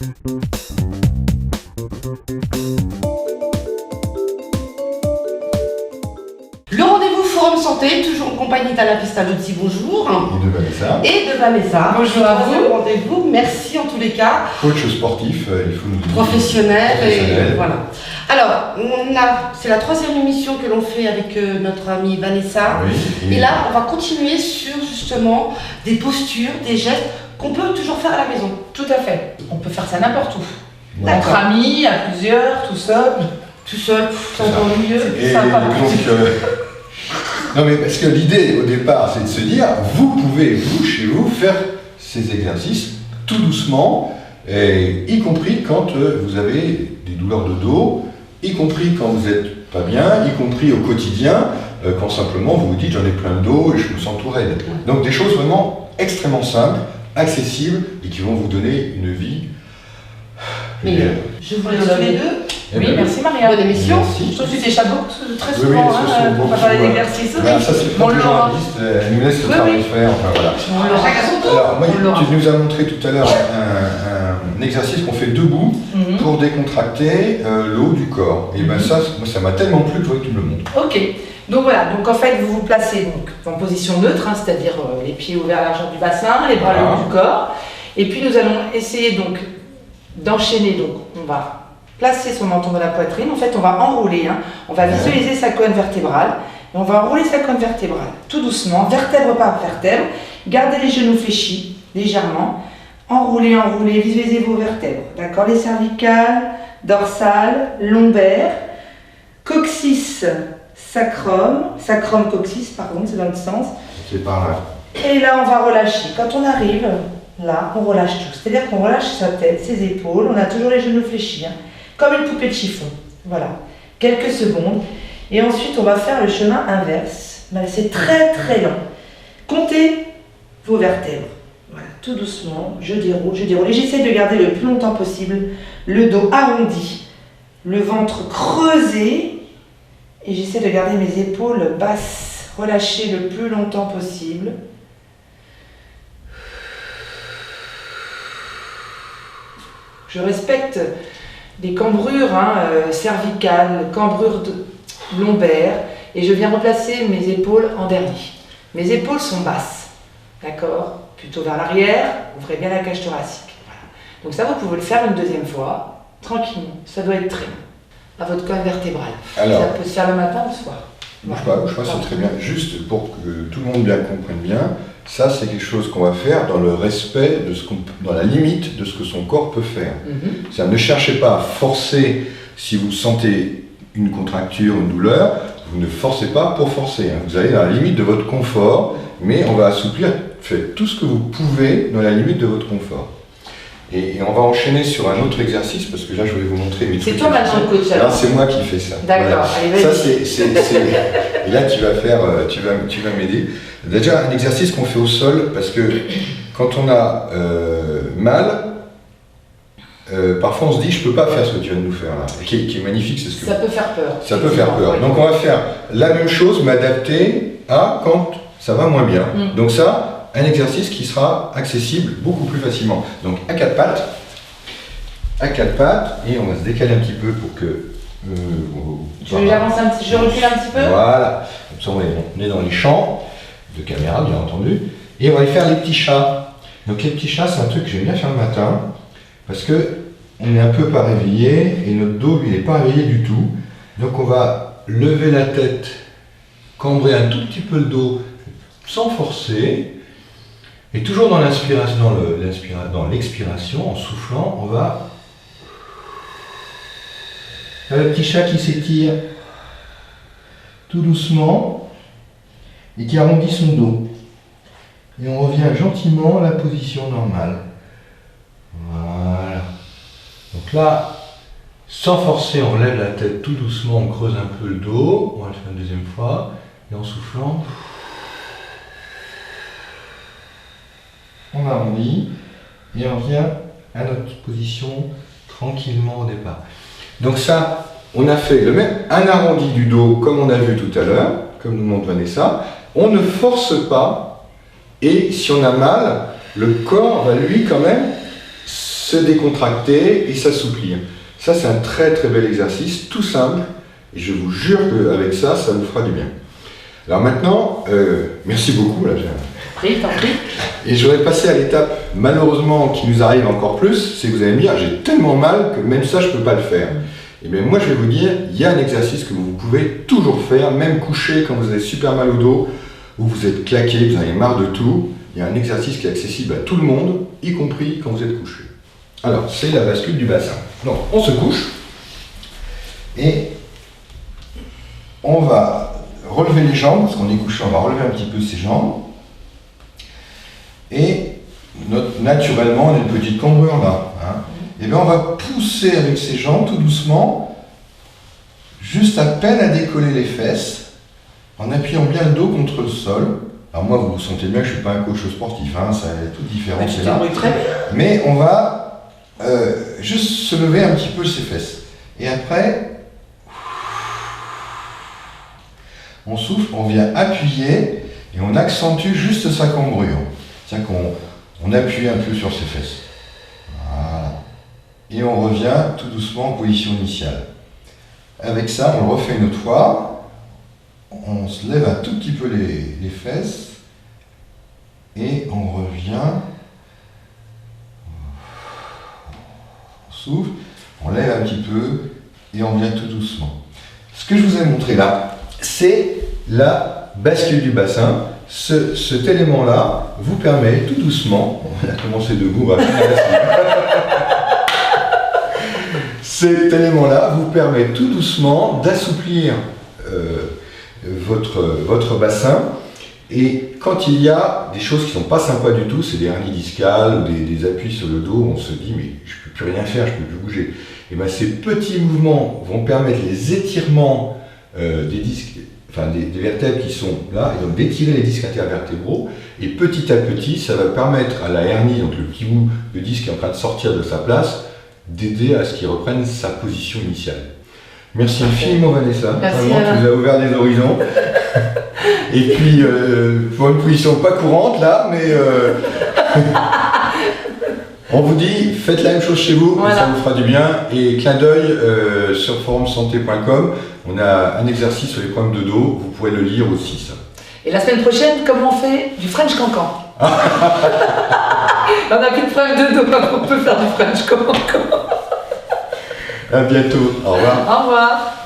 Le rendez-vous Forum Santé, toujours en compagnie d'Alain Pestalozzi, bonjour. Et de Vanessa. Vanessa. Bonjour à vous. Rendez-vous, merci en tous les cas. Coach sportif, il faut nous dire. Professionnel. Et voilà. Alors, c'est la 3e émission que l'on fait avec notre amie Vanessa. Oui, et là, on va continuer sur justement des postures, des gestes qu'on peut toujours faire à la maison. Tout à fait. On peut faire ça n'importe où. Voilà. Entre amis, à plusieurs, tout seul. Tout seul, c'est encore mieux. Et sympa. donc, non mais parce que l'idée au départ c'est de se dire, vous pouvez vous chez vous faire ces exercices tout doucement, et y compris quand vous avez des douleurs de dos, y compris quand vous n'êtes pas bien, y compris au quotidien, quand simplement vous vous dites j'en ai plein de dos et je me sens tout raide. Donc des choses vraiment extrêmement simples, accessibles et qui vont vous donner une vie. meilleure. Je vous laisse tous les deux. Oui, merci Maria. Bonne émission. Merci. Je trouve que tu t'échappes très Oui, souvent beaucoup, pour parler d'exercice. Voilà, ça c'est Bon, le Laurent. journaliste, elle nous laisse le travail faire, enfin voilà. Chacun son tour. Alors, moi, Laurent. tu nous as montré tout à l'heure un exercice qu'on fait debout pour décontracter le haut du corps. Et ben ça, moi, ça m'a tellement plu que je voudrais que tu me le montres. Ok. Donc voilà, donc en fait vous vous placez donc en position neutre, c'est-à-dire les pieds ouverts à la largeur du bassin, les bras le haut du corps. Et puis nous allons essayer donc d'enchaîner, donc on va placer son menton dans la poitrine, en fait on va enrouler, on va visualiser sa colonne vertébrale, et on va enrouler sa colonne vertébrale, tout doucement, vertèbre par vertèbre, gardez les genoux fléchis, légèrement, enroulez, enroulez, visualisez vos vertèbres, d'accord, les cervicales, dorsales, lombaires, coccyx, sacrum, coccyx, pardon, c'est dans l'autre sens, C'est par là. et là on va relâcher, quand on arrive, là on relâche tout, c'est-à-dire qu'on relâche sa tête, ses épaules, on a toujours les genoux fléchis, comme une poupée de chiffon. Voilà, quelques secondes. Et ensuite, on va faire le chemin inverse. C'est très très lent. Comptez vos vertèbres. Voilà, tout doucement. Je déroule, je déroule. Et j'essaie de garder le plus longtemps possible le dos arrondi, le ventre creusé. Et j'essaie de garder mes épaules basses, relâchées le plus longtemps possible. Je respecte des cambrures cervicales, cambrures lombaires, et je viens replacer mes épaules en dernier. Mes épaules sont basses, d'accord, plutôt vers l'arrière, ouvrez bien la cage thoracique. Voilà. Donc ça, vous pouvez le faire une deuxième fois, tranquillement, ça doit être très long, à votre colonne vertébrale. Alors, ça peut se faire le matin ou le soir. bouge pas, c'est très bien. Juste pour que tout le monde bien comprenne bien, ça c'est quelque chose qu'on va faire dans le respect, dans la limite de ce que son corps peut faire. C'est-à-dire, ne cherchez pas à forcer si vous sentez une contracture, une douleur, vous ne forcez pas pour forcer. Vous allez dans la limite de votre confort, mais on va assouplir, faites tout ce que vous pouvez dans la limite de votre confort. Et on va enchaîner sur un autre exercice, parce que là je vais vous montrer mes trucs. C'est toi maintenant le coach alors. Alors c'est moi qui fais ça. D'accord, Voilà. allez, vas-y. Ça et là tu vas m'aider. Déjà un exercice qu'on fait au sol, parce que quand on a mal, parfois on se dit je peux pas faire ce que tu viens de nous faire là, qui est magnifique, c'est ce que Ça peut faire peur. ça peut faire peur. Donc on va faire la même chose, mais adapté à quand ça va moins bien. Donc ça, un exercice qui sera accessible beaucoup plus facilement. Donc à quatre pattes, et on va se décaler un petit peu pour que... Je recule un petit peu. Voilà, comme ça on est dans les champs de caméra bien entendu, et on va aller faire les petits chats. Donc les petits chats, c'est un truc que j'aime bien faire le matin, parce que on est un peu pas réveillé, et notre dos lui n'est pas réveillé du tout. Donc on va lever la tête, cambrer un tout petit peu le dos, sans forcer, et toujours dans l'inspiration, dans l'expiration, en soufflant, on va faire le petit chat qui s'étire tout doucement et qui arrondit son dos. Et on revient gentiment à la position normale. Voilà. Donc là, sans forcer, on lève la tête tout doucement, on creuse un peu le dos. On va le faire une deuxième fois. Et en soufflant, on arrondit et on revient à notre position tranquillement au départ. Donc ça, on a fait le même, un arrondi du dos comme on a vu tout à l'heure, comme nous montre Vanessa. On ne force pas, et si on a mal, le corps va lui quand même se décontracter et s'assouplir. Ça, c'est un très très bel exercice, tout simple, et je vous jure qu'avec ça, ça vous fera du bien. Alors maintenant, merci beaucoup, là, T'en prie. et je voudrais passer à l'étape, malheureusement, qui nous arrive encore plus, c'est que vous allez me dire, j'ai tellement mal que même ça, je ne peux pas le faire. Et bien moi, je vais vous dire, il y a un exercice que vous pouvez toujours faire, même couché quand vous avez super mal au dos, ou vous êtes claqué, vous en avez marre de tout. Il y a un exercice qui est accessible à tout le monde, y compris quand vous êtes couché. Alors, c'est la bascule du bassin. Donc, on se couche, et on va relever les jambes, parce qu'on est couché, on va relever un petit peu ses jambes. Et naturellement, on a une petite cambrure là. Hein. Et bien on va pousser avec ses jambes tout doucement, juste à peine à décoller les fesses, en appuyant bien le dos contre le sol. Alors moi, vous sentez bien que je ne suis pas un coach sportif, hein, ça est tout différent. C'est là. Mais on va juste se lever un petit peu ses fesses. Et après, on souffle, on vient appuyer et on accentue juste sa cambrure. C'est-à-dire qu'on appuie un peu sur ses fesses. Voilà. Et on revient tout doucement en position initiale. Avec ça, on le refait une autre fois. On se lève un tout petit peu les fesses. Et on revient. On souffle. On lève un petit peu. Et on vient tout doucement. Ce que je vous ai montré là, c'est la bascule du bassin. Cet élément-là vous permet tout doucement, on a commencé debout, on va finir cet élément-là vous permet tout doucement d'assouplir votre bassin. Et quand il y a des choses qui ne sont pas sympas du tout, c'est des hernies discales ou des appuis sur le dos, on se dit mais je ne peux plus rien faire, je ne peux plus bouger. Et bien ces petits mouvements vont permettre les étirements des disques, enfin des vertèbres qui sont là, et donc d'étirer les disques intervertébraux, et petit à petit, ça va permettre à la hernie, donc le petit bout de disque qui est en train de sortir de sa place, d'aider à ce qu'il reprenne sa position initiale. Merci infiniment Vanessa, vraiment tu nous as ouvert des horizons. Et puis, pour une position pas courante là, mais on vous dit, faites la même chose chez vous, voilà. Ça vous fera du bien. Et clin d'œil sur forumsanté.com, on a un exercice sur les problèmes de dos, vous pourrez le lire aussi ça. Et la semaine prochaine, comment on fait du French cancan? On n'a plus de problème de dos, on peut faire du French cancan. À bientôt, au revoir. Au revoir.